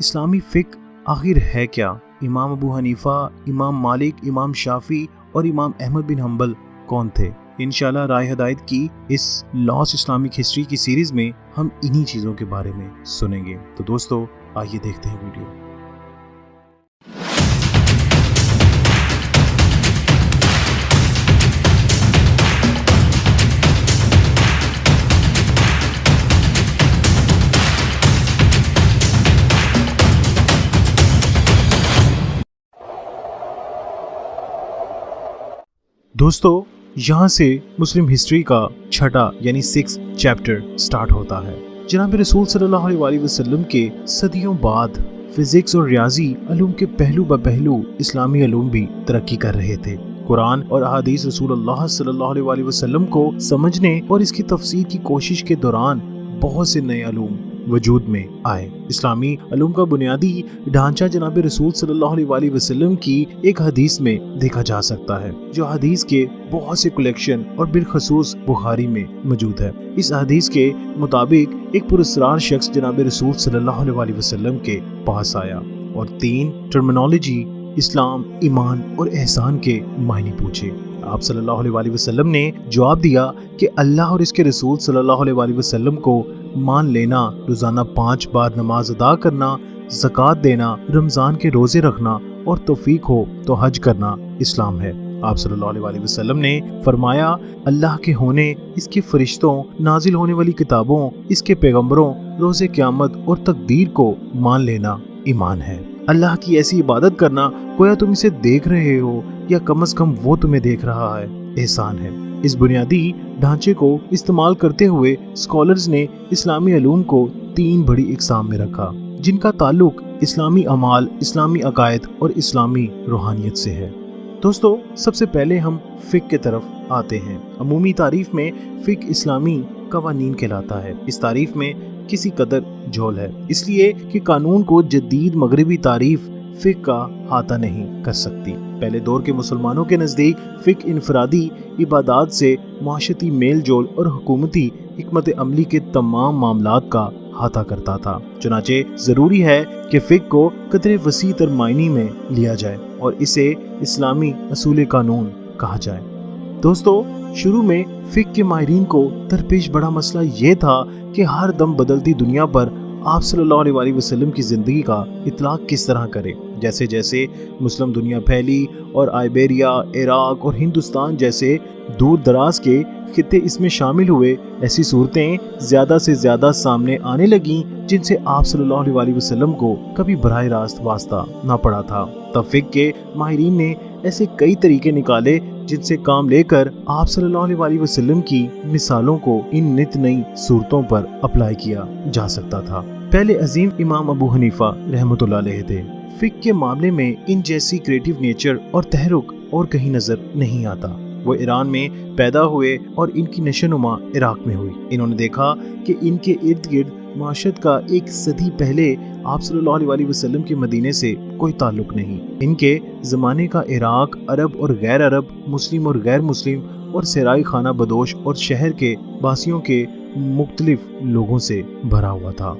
اسلامی فقہ آخر ہے کیا؟ امام ابو حنیفہ، امام مالک، امام شافعی اور امام احمد بن حنبل کون تھے؟ انشاءاللہ رائے ہدایت کی اس لاس اسلامک ہسٹری کی سیریز میں ہم انہی چیزوں کے بارے میں سنیں گے۔ تو دوستو آئیے دیکھتے ہیں ویڈیو۔ دوستو یہاں سے مسلم ہسٹری کا چھٹا یعنی 6 چیپٹر سٹارٹ ہوتا ہے۔ جناب رسول صلی اللہ علیہ وسلم کے صدیوں بعد فزکس اور ریاضی علوم کے پہلو بہ پہلو اسلامی علوم بھی ترقی کر رہے تھے۔ قرآن اور احادیث رسول اللہ صلی اللہ علیہ وسلم کو سمجھنے اور اس کی تفسیر کی کوشش کے دوران بہت سے نئے علوم وجود میں آئے۔ اسلامی علوم کا بنیادی ڈھانچہ جناب رسول صلی اللہ علیہ وسلم کی ایک حدیث میں دیکھا جا سکتا ہے، جو حدیث کے بہت سے کلیکشن اور بالخصوص بخاری میں موجود ہے۔ اس حدیث کے مطابق ایک پراسرار شخص جناب رسول صلی اللہ علیہ وسلم کے پاس آیا اور 3 ٹرمینالوجی اسلام، ایمان اور احسان کے معنی پوچھے۔ آپ صلی اللہ علیہ وسلم نے جواب دیا کہ اللہ اور اس کے رسول صلی اللہ علیہ وسلم کو مان لینا، روزانہ 5 بار نماز ادا کرنا، زکوٰۃ دینا، رمضان کے روزے رکھنا اور توفیق ہو تو حج کرنا اسلام ہے۔ آپ صلی اللہ علیہ وسلم نے فرمایا، اللہ کے ہونے، اس کے فرشتوں، نازل ہونے والی کتابوں، اس کے پیغمبروں، روز قیامت اور تقدیر کو مان لینا ایمان ہے۔ اللہ کی ایسی عبادت کرنا گویا تم اسے دیکھ رہے ہو یا کم از کم وہ تمہیں دیکھ رہا ہے، احسان ہے۔ اس بنیادی ڈھانچے کو استعمال کرتے ہوئے اسکالرز نے اسلامی علوم کو 3 بڑی اقسام میں رکھا، جن کا تعلق اسلامی اعمال، اسلامی عقائد اور اسلامی روحانیت سے ہے۔ دوستو سب سے پہلے ہم فقہ کی طرف آتے ہیں۔ عمومی تعریف میں فقہ اسلامی قوانین کہلاتا ہے۔ اس تعریف میں کسی قدر جھول ہے، اس لیے کہ قانون کو جدید مغربی تعریف فقہ کا احاطہ نہیں کر سکتی۔ پہلے دور کے مسلمانوں کے نزدیک فقہ انفرادی عبادات سے معاشرتی میل جول اور حکومتی حکمت عملی کے تمام معاملات کا احاطہ کرتا تھا۔ چنانچہ ضروری ہے کہ فقہ کو قدرے وسیع تر معنی میں لیا جائے اور اسے اسلامی اصول قانون کہا جائے۔ دوستو شروع میں فقہ کے ماہرین کو درپیش بڑا مسئلہ یہ تھا کہ ہر دم بدلتی دنیا پر آپ صلی اللہ علیہ وسلم کی زندگی کا اطلاق کس طرح کرے۔ جیسے جیسے مسلم دنیا پھیلی اور آئیبیریا، عراق اور ہندوستان جیسے دور دراز کے خطے اس میں شامل ہوئے، ایسی صورتیں زیادہ سے زیادہ سامنے آنے لگیں جن سے آپ صلی اللہ علیہ وسلم کو کبھی براہ راست واسطہ نہ پڑا تھا۔ تب فقہ کے ماہرین نے ایسے کئی طریقے نکالے جن سے کام لے کر آپ صلی اللہ علیہ وسلم کی مثالوں کو ان نت نئی صورتوں پر اپلائی کیا جا سکتا تھا۔ پہلے عظیم امام ابو حنیفہ رحمۃ اللہ علیہ تھے۔ فقہ کے معاملے میں ان جیسی کریٹیو نیچر اور تحرک اور کہیں نظر نہیں آتا۔ وہ ایران میں پیدا ہوئے اور ان کی نشو و نما عراق میں ہوئی۔ انہوں نے دیکھا کہ ان کے ارد گرد معاشرت کا 1 صدی پہلے آپ صلی اللہ علیہ وسلم کے مدینے سے کوئی تعلق نہیں۔ ان کے زمانے کا عراق عرب اور غیر عرب، مسلم اور غیر مسلم اور سرائی خانہ بدوش اور شہر کے باسیوں کے مختلف لوگوں سے بھرا ہوا تھا۔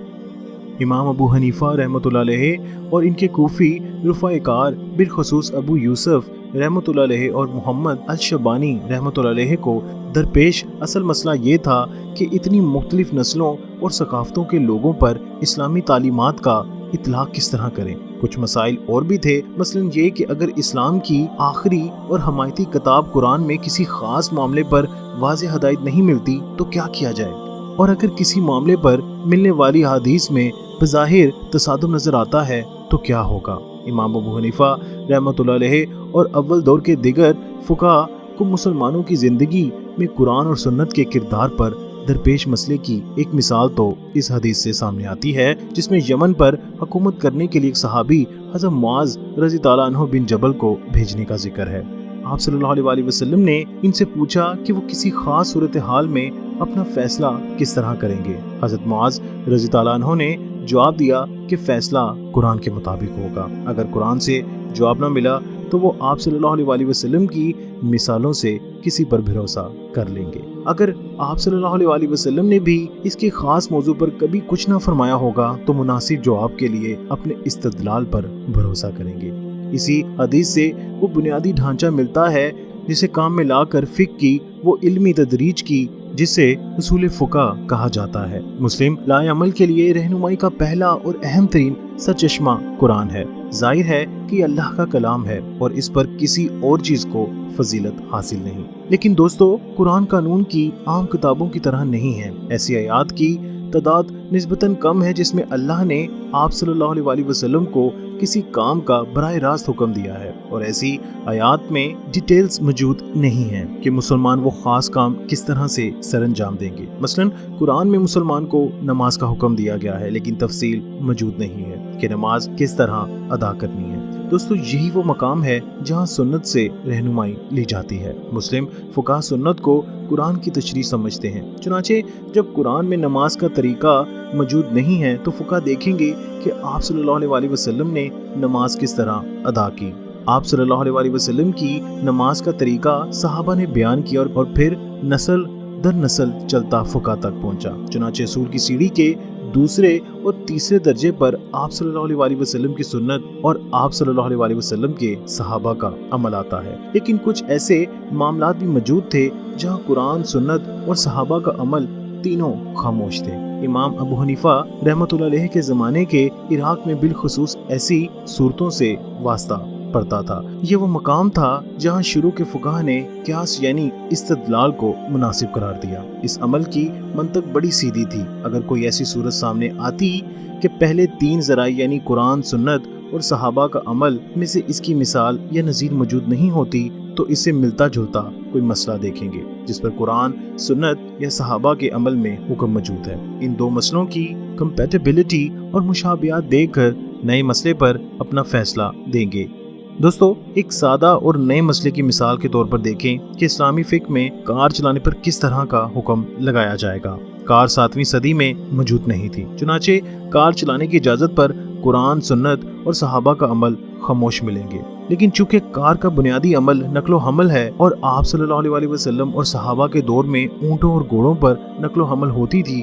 امام ابو حنیفہ رحمۃ اللہ علیہ اور ان کے کوفی رفاع کار بالخصوص ابو یوسف رحمۃ اللہ علیہ اور محمد الشبانی رحمۃ اللہ علیہ کو درپیش اصل مسئلہ یہ تھا کہ اتنی مختلف نسلوں اور ثقافتوں کے لوگوں پر اسلامی تعلیمات کا اطلاق کس طرح کریں۔ کچھ مسائل اور بھی تھے، مثلا یہ کہ اگر اسلام کی آخری اور حمایتی کتاب قرآن میں کسی خاص معاملے پر واضح ہدایت نہیں ملتی تو کیا کیا جائے، اور اگر کسی معاملے پر ملنے والی حدیث میں بظاہر تصادم نظر آتا ہے تو کیا ہوگا۔ امام ابو حنیفہ رحمۃ اللہ علیہ اور اول دور کے دیگر فقہا کو مسلمانوں کی زندگی میں قرآن اور سنت کے کردار پر درپیش مسئلے کی ایک مثال تو اس حدیث سے سامنے آتی ہے، جس میں یمن پر حکومت کرنے کے لیے ایک صحابی حضرت معاذ رضی اللہ عنہ بن جبل کو بھیجنے کا ذکر ہے۔ آپ صلی اللہ علیہ وسلم نے ان سے پوچھا کہ وہ کسی خاص صورتحال میں اپنا فیصلہ کس طرح کریں گے۔ حضرت معاذ رضی اللہ عنہ نے جواب دیا کہ فیصلہ قرآن کے مطابق ہوگا۔ اگر قرآن سے جواب نہ ملا تو وہ آپ صلی اللہ علیہ وسلم کی مثالوں سے کسی پر بھروسہ کر لیں گے۔ اگر آپ صلی اللہ علیہ وسلم نے بھی اس کے خاص موضوع پر کبھی کچھ نہ فرمایا ہوگا تو مناسب جواب کے لیے اپنے استدلال پر بھروسہ کریں گے۔ اسی حدیث سے وہ بنیادی ڈھانچہ ملتا ہے جسے کام میں لا کر فقہ کی وہ علمی تدریج کی جسے اصول فقہ کہا جاتا ہے۔ مسلم لائے عمل کے لیے رہنمائی کا پہلا اور اہم ترین سرچشمہ قرآن ہے۔ ظاہر ہے کہ یہ اللہ کا کلام ہے اور اس پر کسی اور چیز کو فضیلت حاصل نہیں، لیکن دوستو قرآن قانون کی عام کتابوں کی طرح نہیں ہے۔ ایسی آیات کی تعداد نسبتاً کم ہے جس میں اللہ نے آپ صلی اللہ علیہ وسلم کو کسی کام کا براہ راست حکم دیا ہے، اور ایسی آیات میں ڈیٹیلز موجود نہیں ہیں کہ مسلمان وہ خاص کام کس طرح سے سر انجام دیں گے۔ مثلاً قرآن میں مسلمان کو نماز کا حکم دیا گیا ہے لیکن تفصیل موجود نہیں ہے کہ نماز کس طرح ادا کرنی ہے۔ دوستو یہی وہ مقام ہے جہاں سنت سے رہنمائی لی جاتی ہے۔ مسلم فقہ سنت کو قرآن کی تشریح سمجھتے ہیں، چنانچہ جب قرآن میں نماز کا طریقہ موجود نہیں ہے تو فقہ دیکھیں گے کہ آپ صلی اللہ علیہ وسلم نے نماز کس طرح ادا کی۔ آپ صلی اللہ علیہ وسلم کی نماز کا طریقہ صحابہ نے بیان کیا اور پھر نسل در نسل چلتا فقہ تک پہنچا۔ چنانچہ اصول کی سیڑھی کے دوسرے اور تیسرے درجے پر آپ صلی اللہ علیہ وسلم کی سنت اور آپ صلی اللہ علیہ وسلم کے صحابہ کا عمل آتا ہے، لیکن کچھ ایسے معاملات بھی موجود تھے جہاں قرآن، سنت اور صحابہ کا عمل تینوں خاموش تھے۔ امام ابو حنیفہ رحمۃ اللہ علیہ کے زمانے کے عراق میں بالخصوص ایسی صورتوں سے واسطہ پڑتا تھا۔ یہ وہ مقام تھا جہاں شروع کے فقہاء نے قیاس یعنی استدلال کو مناسب قرار دیا۔ اس عمل کی منطق بڑی سیدھی تھی۔ اگر کوئی ایسی صورت سامنے آتی کہ پہلے تین ذرائع یعنی قرآن، سنت اور صحابہ کا عمل میں سے اس کی مثال یا نظیر موجود نہیں ہوتی تو اس سے ملتا جلتا کوئی مسئلہ دیکھیں گے جس پر قرآن، سنت یا صحابہ کے عمل میں حکم موجود ہے۔ ان دو مسئلوں کی کمپیٹیبلٹی اور مشابہات دیکھ کر نئے مسئلے پر اپنا فیصلہ دیں گے۔ دوستو ایک سادہ اور نئے مسئلے کی مثال کے طور پر دیکھیں کہ اسلامی فقہ میں کار چلانے پر کس طرح کا حکم لگایا جائے گا۔ کار 7ویں صدی میں موجود نہیں تھی، چنانچہ کار چلانے کی اجازت پر قرآن، سنت اور صحابہ کا عمل خاموش ملیں گے، لیکن چونکہ کار کا بنیادی عمل نقل و حمل ہے اور آپ صلی اللہ علیہ وسلم اور صحابہ کے دور میں اونٹوں اور گھوڑوں پر نقل و حمل ہوتی تھی،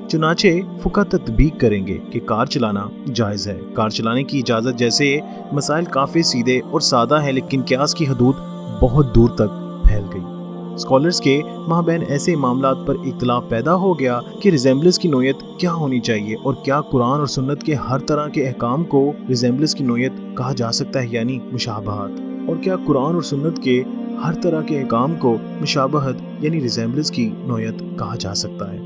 چنانچہ فقہ تطبیق کریں گے کہ کار چلانا جائز ہے۔ کار چلانے کی اجازت جیسے مسائل کافی سیدھے اور سادہ ہیں، لیکن قیاس کی حدود بہت دور تک پھیل گئی۔ اسکالرز کے مابین ایسے معاملات پر اختلاف پیدا ہو گیا کہ ریزیمبلنس کی نوعیت کیا ہونی چاہیے اور کیا قرآن اور سنت کے ہر طرح کے احکام کو ریزیمبلنس کی نوعیت کہا جا سکتا ہے یعنی مشابہت، اور کیا قرآن اور سنت کے ہر طرح کے احکام کو مشابہت یعنی ریزیمبلنس کی نوعیت کہا جا سکتا ہے،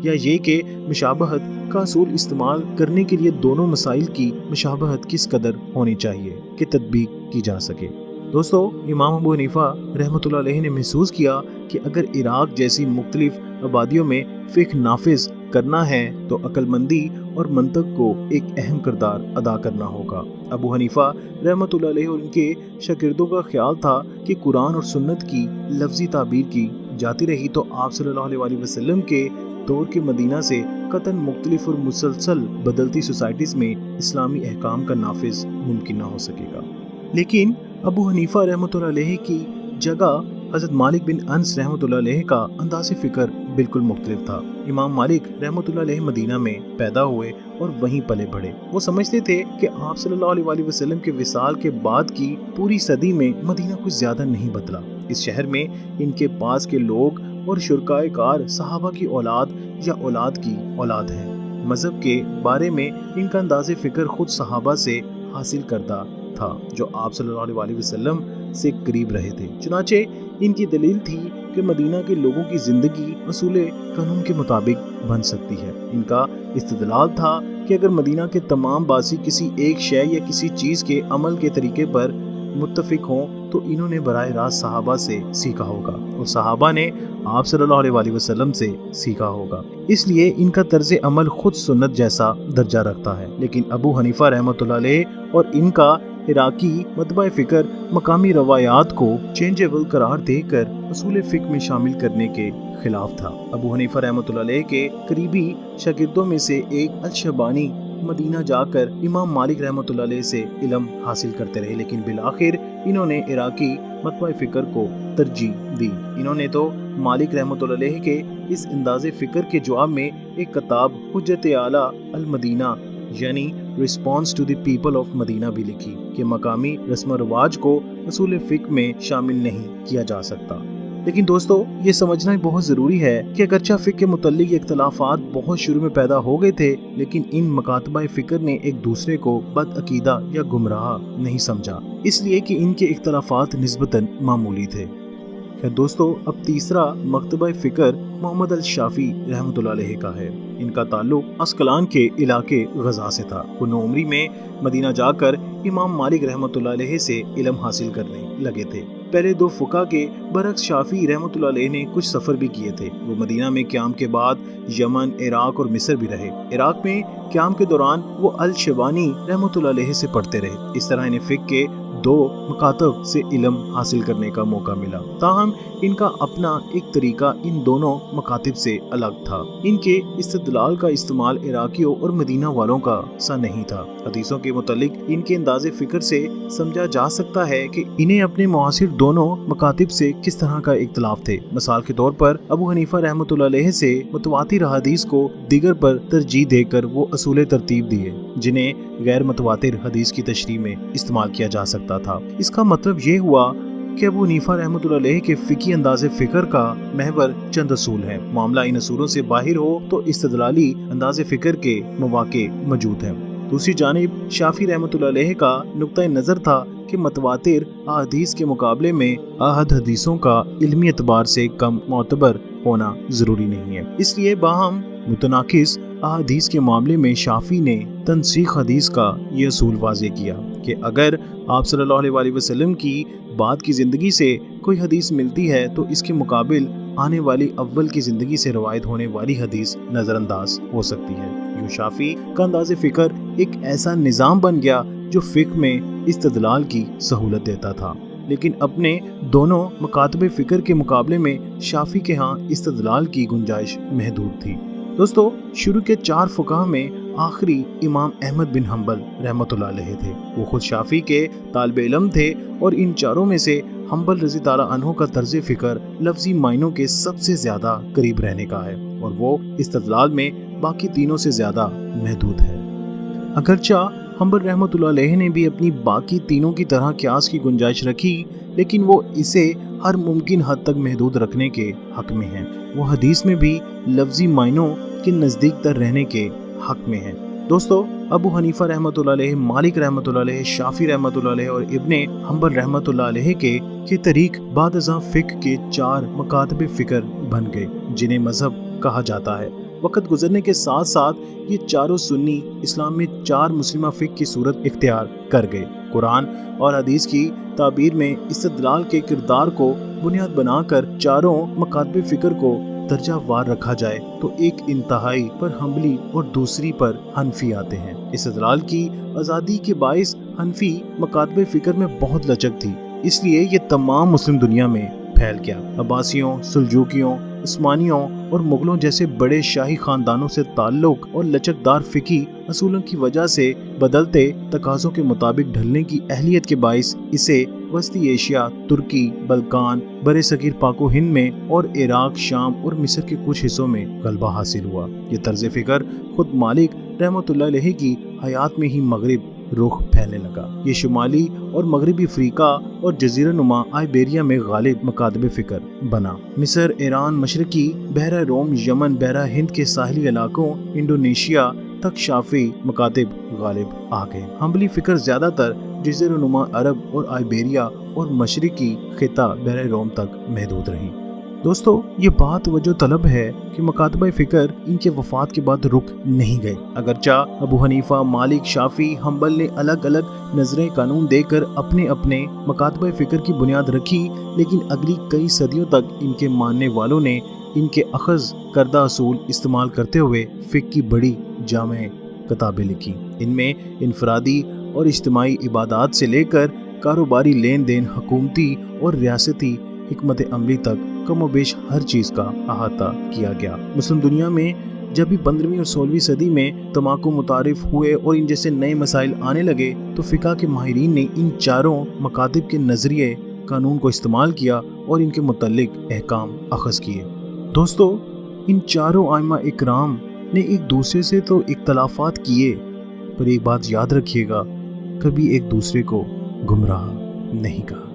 یا یہ کہ مشابہت کا اصول استعمال کرنے کے لیے دونوں مسائل کی مشابہت کس قدر ہونی چاہیے کہ تطبیق کی جا سکے۔ دوستو امام ابو حنیفہ رحمۃ اللہ علیہ نے محسوس کیا کہ اگر عراق جیسی مختلف آبادیوں میں فقہ نافذ کرنا ہے تو عقل مندی اور منطق کو ایک اہم کردار ادا کرنا ہوگا۔ ابو حنیفہ رحمۃ اللہ علیہ اور ان کے شاگردوں کا خیال تھا کہ قرآن اور سنت کی لفظی تعبیر کی جاتی رہی تو آپ صلی اللہ علیہ وسلم کے دور کے مدینہ سے قطعاً مختلف اور مسلسل بدلتی سوسائٹیز میں اسلامی احکام کا نافذ ممکن نہ ہو سکے گا۔ لیکن ابو حنیفہ رحمۃ اللہ علیہ کی جگہ حضرت مالک بن انس رحمۃ اللہ علیہ کا انداز فکر بالکل مختلف تھا۔ امام مالک رحمۃ اللہ علیہ مدینہ میں پیدا ہوئے اور وہیں پلے بڑھے۔ وہ سمجھتے تھے کہ آپ صلی اللہ علیہ وسلم کے وصال کے بعد کی پوری صدی میں مدینہ کچھ زیادہ نہیں بدلا۔ اس شہر میں ان کے پاس کے لوگ اور شرکائے کار صحابہ کی اولاد یا اولاد کی اولاد ہیں۔ مذہب کے بارے میں ان کا انداز فکر خود صحابہ سے حاصل کردہ تھا جو آپ صلی اللہ علیہ وسلم سے قریب رہے تھے۔ چنانچہ ان کی دلیل تھی کہ مدینہ کے لوگوں کی زندگی اصول قانون کے مطابق بن سکتی ہے۔ ان کا استدلال تھا کہ اگر مدینہ کے تمام باسی کسی ایک شے یا کسی چیز کے عمل کے طریقے پر متفق ہوں تو انہوں نے براہ راست صحابہ سے سیکھا ہوگا اور صحابہ نے آپ صلی اللہ علیہ وسلم سے سیکھا ہوگا، اس لیے ان کا طرز عمل خود سنت جیسا درجہ رکھتا ہے۔ لیکن ابو حنیفہ رحمۃ اللہ علیہ اور ان کا عراقی مطبع فکر مقامی روایات کو چینجیبل قرار دے کر اصول فقہ میں شامل کرنے کے خلاف تھا۔ ابو حنیفہ رحمۃ اللہ علیہ کے قریبی شاگردوں میں سے ایک الشبانی مدینہ جا کر امام مالک رحمۃ اللہ علیہ سے علم حاصل کرتے رہے، لیکن بالآخر انہوں نے عراقی مطبع فکر کو ترجیح دی۔ انہوں نے تو مالک رحمۃ اللہ علیہ کے اس انداز فکر کے جواب میں ایک کتاب حجت اعلیٰ المدینہ یعنی response to the people of Medina بھی لکھی کہ مقامی رسم و رواج کو اصول فقہ میں شامل نہیں کیا جا سکتا۔ لیکن دوستو، یہ سمجھنا بہت ضروری ہے کہ اگرچہ فقہ کے متعلق اختلافات بہت شروع میں پیدا ہو گئے تھے، لیکن ان مکاتبہ فکر نے ایک دوسرے کو بد عقیدہ یا گمراہ نہیں سمجھا، اس لیے کہ ان کے اختلافات نسبتاً معمولی تھے۔ خیر دوستو، اب تیسرا مکتبہ فکر محمد الشافعی رحمۃ اللہ علیہ کا ہے۔ ان کا تعلق اسقلان کے علاقے غزہ سے تھا۔ وہ نوعمری میں مدینہ جا کر امام مالک رحمۃ اللہ علیہ سے علم حاصل کرنے لگے تھے۔ پہلے دو فقہ کے برعکس شافعی رحمۃ اللہ علیہ نے کچھ سفر بھی کیے تھے۔ وہ مدینہ میں قیام کے بعد یمن، عراق اور مصر بھی رہے۔ عراق میں قیام کے دوران وہ الشیبانی رحمۃ اللہ علیہ سے پڑھتے رہے۔ اس طرح انہیں فقہ کے دو مکاتب سے علم حاصل کرنے کا موقع ملا، تاہم ان کا اپنا ایک طریقہ ان دونوں مکاتب سے الگ تھا۔ ان کے استدلال کا استعمال عراقیوں اور مدینہ والوں کا سا نہیں تھا۔ حدیثوں کے متعلق ان کے انداز فکر سے سمجھا جا سکتا ہے کہ انہیں اپنے معاصر دونوں مکاتب سے کس طرح کا اختلاف تھے۔ مثال کے طور پر ابو حنیفہ رحمۃ اللہ علیہ سے متواتر احادیث کو دیگر پر ترجیح دے کر وہ اصول ترتیب دیے جنہیں غیر متواتر حدیث کی تشریح میں استعمال کیا جا سکتا تھا۔ اس کا مطلب یہ ہوا کہ ابو حنیفہ رحمۃ اللہ علیہ کے فقہی انداز فکر کا محور چند اصول ہے۔ معاملہ ان اصولوں سے باہر ہو تو استدلالی انداز فکر کے مواقع موجود ہیں۔ دوسری جانب شافعی رحمۃ اللہ علیہ کا نقطہ نظر تھا کہ متواتر احادیث کے مقابلے میں احد حدیثوں کا علمی اعتبار سے کم معتبر ہونا ضروری نہیں ہے۔ اس لیے باہم متناقض احادیث کے معاملے میں شافعی نے تنسیخ حدیث کا یہ اصول واضح کیا کہ اگر آپ صلی اللہ علیہ وسلم کی بعد کی زندگی سے کوئی حدیث ملتی ہے تو اس کے مقابل آنے والی اول کی زندگی سے روایت ہونے والی حدیث نظر انداز ہو سکتی ہے۔ یوں شافعی کا انداز فکر ایک ایسا نظام بن گیا جو فقہ میں استدلال کی سہولت دیتا تھا، لیکن اپنے دونوں مکاتب فکر کے مقابلے میں شافعی کے ہاں استدلال کی گنجائش محدود تھی۔ دوستو، شروع کے 4 فقہ میں آخری امام احمد بن حنبل رحمۃ اللہ علیہ تھے۔ وہ خود شافعی کے طالب علم تھے اور ان چاروں میں سے حنبل رضی تعالیٰ عنہ کا طرز فکر لفظی معنوں کے سب سے زیادہ قریب رہنے کا ہے اور وہ استدلال میں باقی تینوں سے زیادہ محدود ہے۔ اگرچہ حنبل رحمۃ اللہ علیہ نے بھی اپنی باقی تینوں کی طرح قیاس کی گنجائش رکھی، لیکن وہ اسے ہر ممکن حد تک محدود رکھنے کے حق میں ہیں۔ وہ حدیث میں بھی لفظی معنوں کے نزدیک تر رہنے کے حق میں ہیں۔ دوستو، ابو حنیفہ رحمۃ اللہ علیہ، مالک رحمۃ اللہ علیہ، شافعی رحمۃ اللہ علیہ اور ابن حنبل رحمۃ اللہ علیہ کے طریق بعد ازاں فقہ کے 4 مکاتب فکر بن گئے جنہیں مذہب کہا جاتا ہے۔ وقت گزرنے کے ساتھ ساتھ یہ چاروں سنی اسلام میں 4 مسلمہ فقہ کی صورت اختیار کر گئے۔ قرآن اور حدیث کی تعبیر میں استدلال کے کردار کو بنیاد بنا کر چاروں مکاتب فکر کو درجہ وار رکھا جائے تو ایک انتہائی پر حنبلی اور دوسری پر حنفی آتے ہیں۔ استدلال کی آزادی کے باعث حنفی مکاتب فکر میں بہت لچک تھی، اس لیے یہ تمام مسلم دنیا میں پھیل گیا۔ عباسیوں، سلجوکیوں، عثمانیوں اور مغلوں جیسے بڑے شاہی خاندانوں سے تعلق اور لچکدار فقہی اصولوں کی وجہ سے بدلتے تقاضوں کے مطابق ڈھلنے کی اہلیت کے باعث اسے وسطی ایشیا، ترکی، بلکان، برِ صغیر پاک و ہند میں اور عراق، شام اور مصر کے کچھ حصوں میں غلبہ حاصل ہوا۔ یہ طرز فکر خود مالک رحمۃ اللہ علیہ کی حیات میں ہی مغرب رخ پھیلنے لگا۔ یہ شمالی اور مغربی افریقہ اور جزیرہ نما آئیبیریا میں غالب مکاتب فکر بنا۔ مصر، ایران، مشرقی بحیرہ روم، یمن، بحیرہ ہند کے ساحلی علاقوں، انڈونیشیا تک شافعی مکاتب غالب آ گئے۔ حنبلی فکر زیادہ تر جزیرہ نما عرب اور آئیبیریا اور مشرقی خطہ بحیرہ روم تک محدود رہی۔ دوستو، یہ بات توجہ طلب ہے کہ مکاتبہ فکر ان کے وفات کے بعد رک نہیں گئے۔ اگرچہ ابو حنیفہ، مالک، شافعی، حنبل نے الگ الگ نظریں قانون دے کر اپنے اپنے مکاتبہ فکر کی بنیاد رکھی، لیکن اگلی کئی صدیوں تک ان کے ماننے والوں نے ان کے اخذ کردہ اصول استعمال کرتے ہوئے فقہ کی بڑی جامع کتابیں لکھی۔ ان میں انفرادی اور اجتماعی عبادات سے لے کر کاروباری لین دین، حکومتی اور ریاستی حکمت عملی تک کم و بیش ہر چیز کا احاطہ کیا گیا۔ مسلم دنیا میں جب بھی 15ویں اور 16ویں صدی میں تماکو متعارف ہوئے اور ان جیسے نئے مسائل آنے لگے تو فقہ کے ماہرین نے ان چاروں مکاتب کے نظریے قانون کو استعمال کیا اور ان کے متعلق احکام اخذ کیے۔ دوستو، ان چاروں ائمہ اکرام نے ایک دوسرے سے تو اختلافات کیے، پر ایک بات یاد رکھیے گا، کبھی ایک دوسرے کو گمراہ نہیں کہا۔